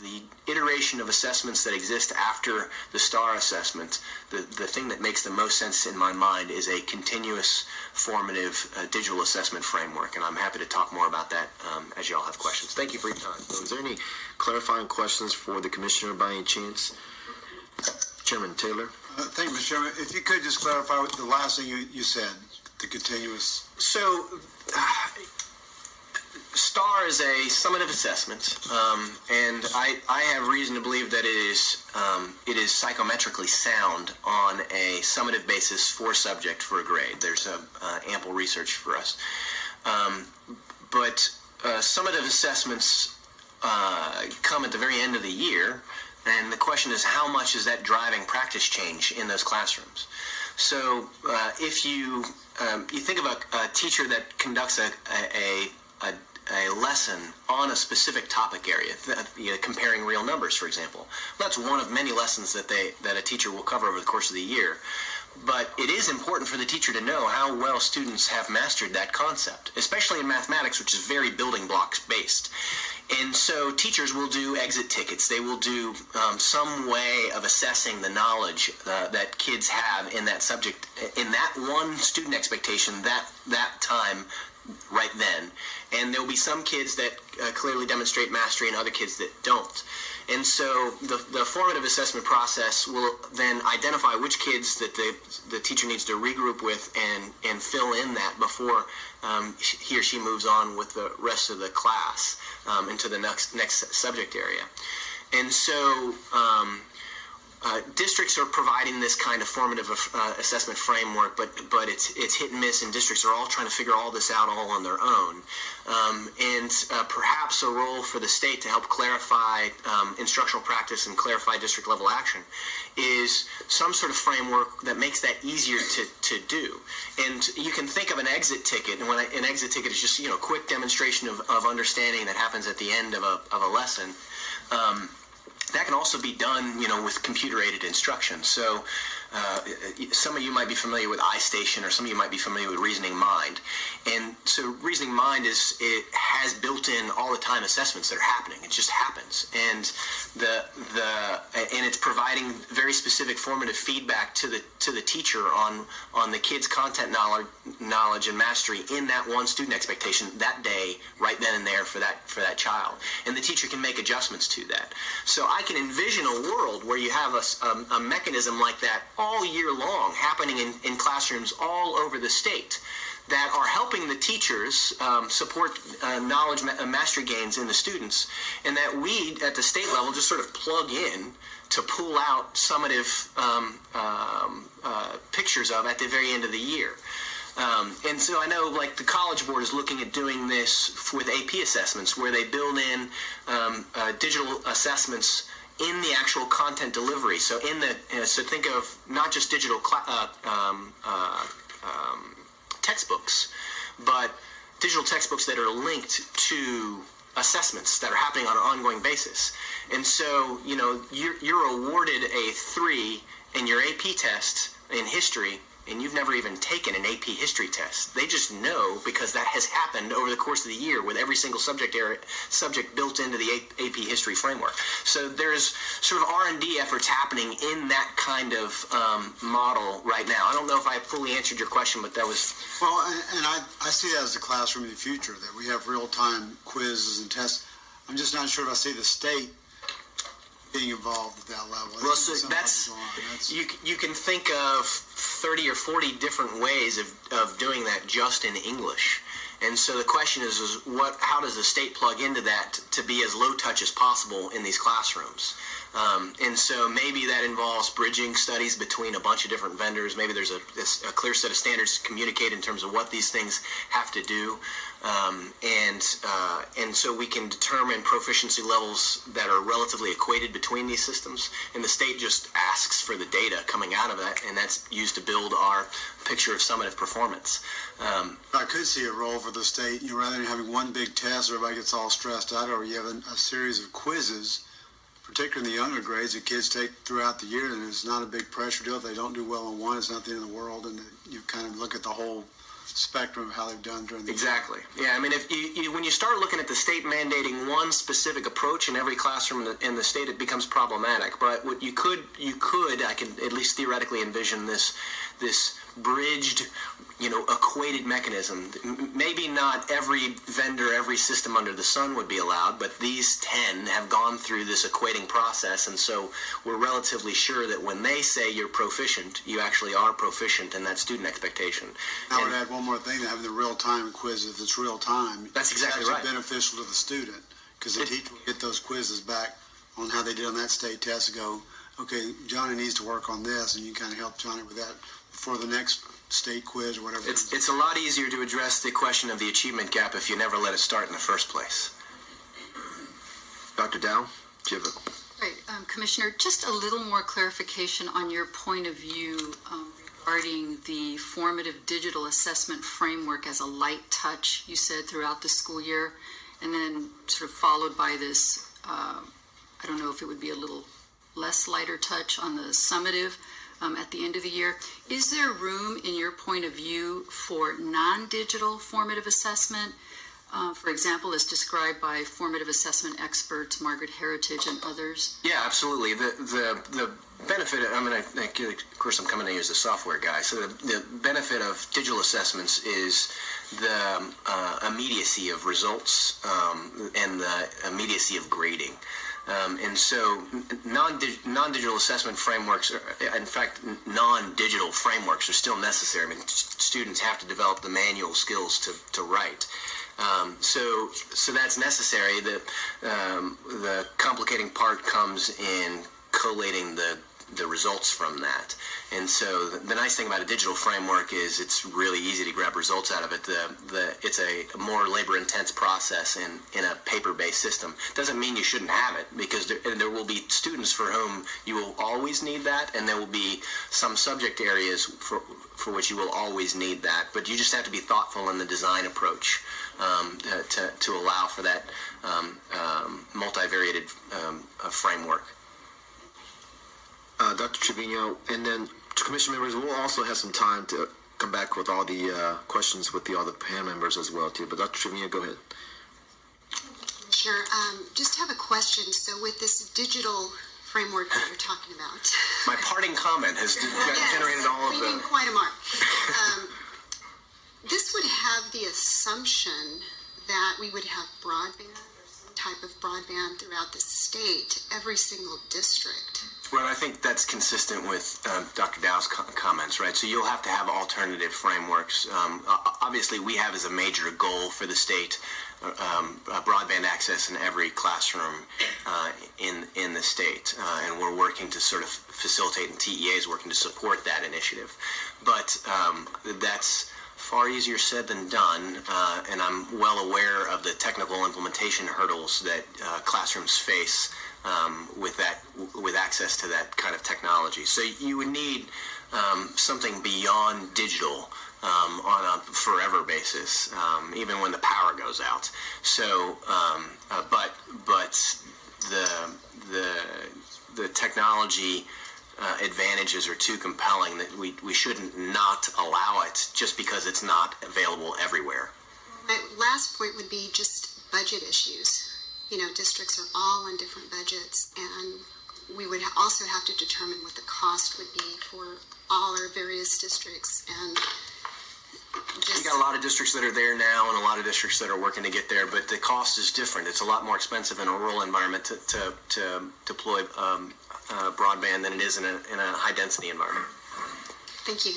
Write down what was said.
The iteration of assessments that exist after the STAR assessment, the thing that makes the most sense in my mind is a continuous formative digital assessment framework, and I'm happy to talk more about that as you all have questions. Thank you for your time. Is there any clarifying questions for the commissioner by any chance? Chairman Taylor? Thank you, Mr. Chairman. If you could just clarify what the last thing you said, the continuous. So, STAR is a summative assessment, and I have reason to believe that it is psychometrically sound on a summative basis for subject for a grade. There's ample research for us. But summative assessments come at the very end of the year, and the question is how much is that driving practice change in those classrooms? So if you think of a teacher that conducts a lesson on a specific topic area, comparing real numbers, for example. That's one of many lessons that a teacher will cover over the course of the year. But it is important for the teacher to know how well students have mastered that concept, especially in mathematics, which is very building blocks based. And so teachers will do exit tickets. They will do some way of assessing the knowledge that kids have in that subject, in that one student expectation, that time, right then. And there will be some kids that clearly demonstrate mastery and other kids that don't. And so the formative assessment process will then identify which kids that the teacher needs to regroup with and fill in that before he or she moves on with the rest of the class into the next subject area. And so districts are providing this kind of formative assessment framework, but it's hit and miss, and districts are all trying to figure all this out all on their own. And perhaps a role for the state to help clarify instructional practice and clarify district level action is some sort of framework that makes that easier to do. And you can think of an exit ticket, and when an exit ticket is just a quick demonstration of understanding that happens at the end of a lesson. That can also be done, with computer-aided instruction. So some of you might be familiar with iStation, or some of you might be familiar with Reasoning Mind. And so Reasoning Mind it has built-in all-the-time assessments that are happening. It just happens, and and it's providing very specific formative feedback to the teacher on the kid's content knowledge and mastery in that one student expectation that day, right then and there for that child. And the teacher can make adjustments to that. So I can envision a world where you have a mechanism like that all year long happening in classrooms all over the state that are helping the teachers support knowledge mastery gains in the students, and that we at the state level just sort of plug in to pull out summative pictures of at the very end of the year. And so I know, like, the College Board is looking at doing this with AP assessments, where they build in digital assessments in the actual content delivery. So so think of not just digital textbooks, but digital textbooks that are linked to assessments that are happening on an ongoing basis. And so, you're awarded a 3 in your AP test in history, and you've never even taken an AP history test. They just know, because that has happened over the course of the year with every single subject built into the AP history framework. So there's sort of R&D efforts happening in that kind of model right now. I don't know if I fully answered your question, but that was... Well, and I see that as the classroom of the future, that we have real-time quizzes and tests. I'm just not sure if I see the state being involved at that level. Well, so you can think of 30 or 40 different ways of doing that just in English. And so the question is how does the state plug into that to be as low touch as possible in these classrooms? And so maybe that involves bridging studies between a bunch of different vendors. Maybe there's a clear set of standards to communicate in terms of what these things have to do. And so we can determine proficiency levels that are relatively equated between these systems. And the state just asks for the data coming out of that, and that's used to build our picture of summative performance. I could see a role for the state, rather than having one big test where everybody gets all stressed out, or you have a series of quizzes, particularly in the younger grades, that kids take throughout the year, and it's not a big pressure deal. If they don't do well on one, it's not the end of the world, and you kind of look at the whole spectrum of how they've done during the Exactly. Yeah, I mean, if when you start looking at the state mandating one specific approach in every classroom in the state, it becomes problematic. But what you could, I can at least theoretically envision this bridged, equated mechanism. Maybe not every vendor, every system under the sun would be allowed, but these 10 have gone through this equating process, and so we're relatively sure that when they say you're proficient, you actually are proficient in that student expectation. I would add one more thing, having the real-time quiz, if it's real-time. That's exactly right. It's actually beneficial to the student, because the teacher will get those quizzes back on how they did on that state test and go, okay, Johnny needs to work on this, and you kind of help Johnny with that for the next state quiz or whatever. It's a lot easier to address the question of the achievement gap if you never let it start in the first place. Dr. Dow, do you have a... Right, Commissioner, just a little more clarification on your point of view regarding the formative digital assessment framework as a light touch, you said, throughout the school year, and then sort of followed by this, I don't know if it would be a little less lighter touch on the summative at the end of the year. Is there room, in your point of view, for non-digital formative assessment? For example, as described by formative assessment experts Margaret Heritage and others? Yeah, absolutely. The benefit, of course I'm coming to you as a software guy, so the benefit of digital assessments is the immediacy of results and the immediacy of grading. And so non-digital assessment frameworks, in fact, non-digital frameworks are still necessary. I mean, students have to develop the manual skills to write. So that's necessary. The complicating part comes in collating the results from that. And so the nice thing about a digital framework is it's really easy to grab results out of it. It's a more labor-intense process in a paper-based system. Doesn't mean you shouldn't have it, because there will be students for whom you will always need that, and there will be some subject areas for which you will always need that. But you just have to be thoughtful in the design approach to allow for that multivariated framework. Dr. Trevino, and then Commission members, we'll also have some time to come back with all the questions with all the panel members as well, too. But Dr. Trevino, go ahead. Sure. Just have a question. So with this digital framework that you're talking about. My parting comment has generated all of we the... didn't quite a mark. This would have the assumption that we would have broadband or some type of broadband throughout the state, every single district. Well, I think that's consistent with Dr. Dow's comments, right? So you'll have to have alternative frameworks. Obviously, we have as a major goal for the state broadband access in every classroom in the state, and we're working to sort of facilitate, and TEA is working to support that initiative. But that's far easier said than done, and I'm well aware of the technical implementation hurdles that classrooms face with access to that kind of technology. So you would need something beyond digital on a forever basis, even when the power goes out. So, but the technology advantages are too compelling that we shouldn't not allow it just because it's not available everywhere. My last point would be just budget issues. You know, districts are all on different budgets, and we would also have to determine what the cost would be for all our various districts. And you got a lot of districts that are there now and a lot of districts that are working to get there, but the cost is different. It's a lot more expensive in a rural environment to deploy broadband than it is in a high density environment. Thank you.